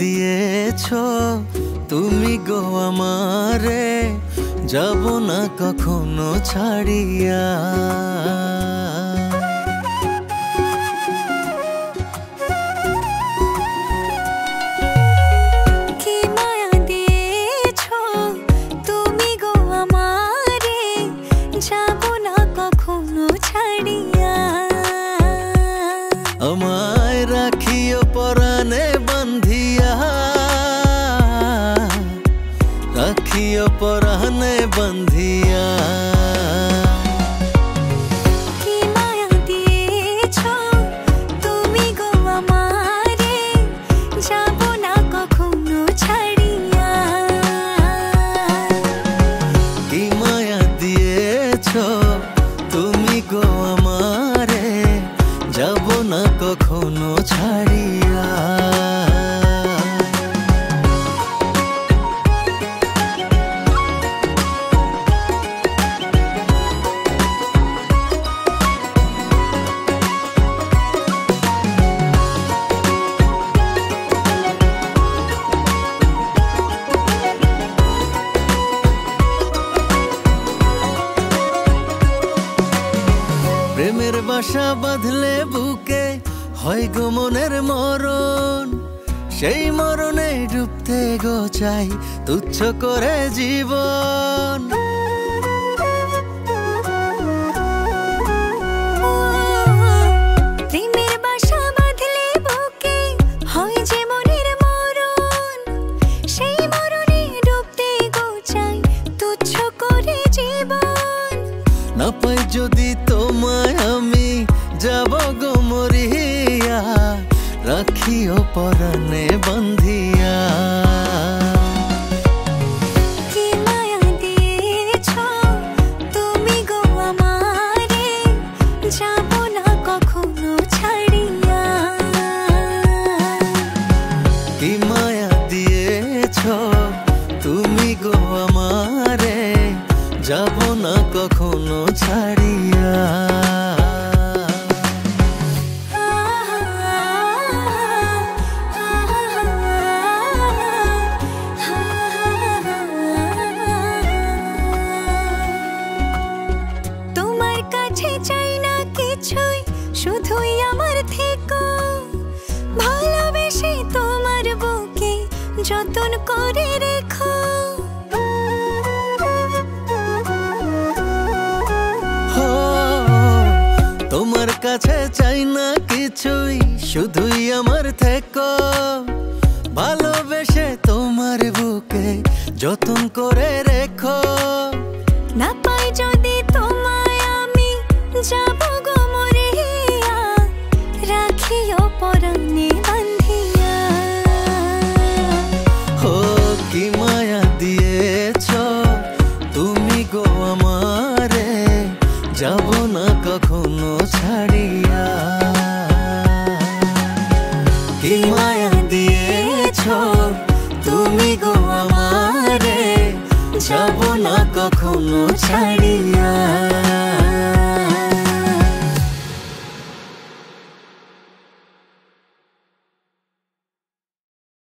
দিয়েছো তুমি গো আমারে, যাব না কখনো ছাড়িয়া। আমায় রাখিও পরাণে বান্ধিয়া, রাখিও পরাণে বান্ধিয়া। কি মায়া দিয়েছো তুমি গো আমারে, যাব না কখনো ছাড়িয়া। কি মায়া দিয়েছো তুমি গো আমারে, যাব না কখনো ছাড়িয়া। প্রেমের বাসা বাঁধলে বুকে হয় গো মনের মরণ, সেই মরণে ডুবতে গো চাই তুচ্ছ করে জীবন। প্রেমের বাসা বাঁধলে বুকে হয় যে মনের মরণ, সেই মরণে ডুবতে গো চাই তুচ্ছ করে জীবন। না পাই যদি তোমায় আমি, যাব গো মরিয়া, রাখিও পরাণে বান্ধিয়া। কি মায়া দিয়েছো তুমি গো আমারে, যাব না কখনো ছাড়িয়া। কি মায়া দিয়েছো তুমি গো আমারে, যাব না কখনো ছাড়িয়া। তোমার কাছে চাই না কিছুই, শুধুই আমার থেকো। ভালোবেসে তোমার বুকে যতন করে রেখো। তোমার কাছে চাই না কিছুই, শুধুই আমার থেকো। ভালোবেসে তোমার বুকে যতন করে রেখো। না পাই যদি তোমায় আমি, যাব গো মরিয়া, রাখিও পরাণে বান্ধিয়া। ও কি মায়া দিয়েছো তুমি গো আমারে, যাব না কখনো ছাড়িয়া। কি মায়া দিয়েছো তুমি গো আমারে, যাব না কখনো ছাড়িয়া।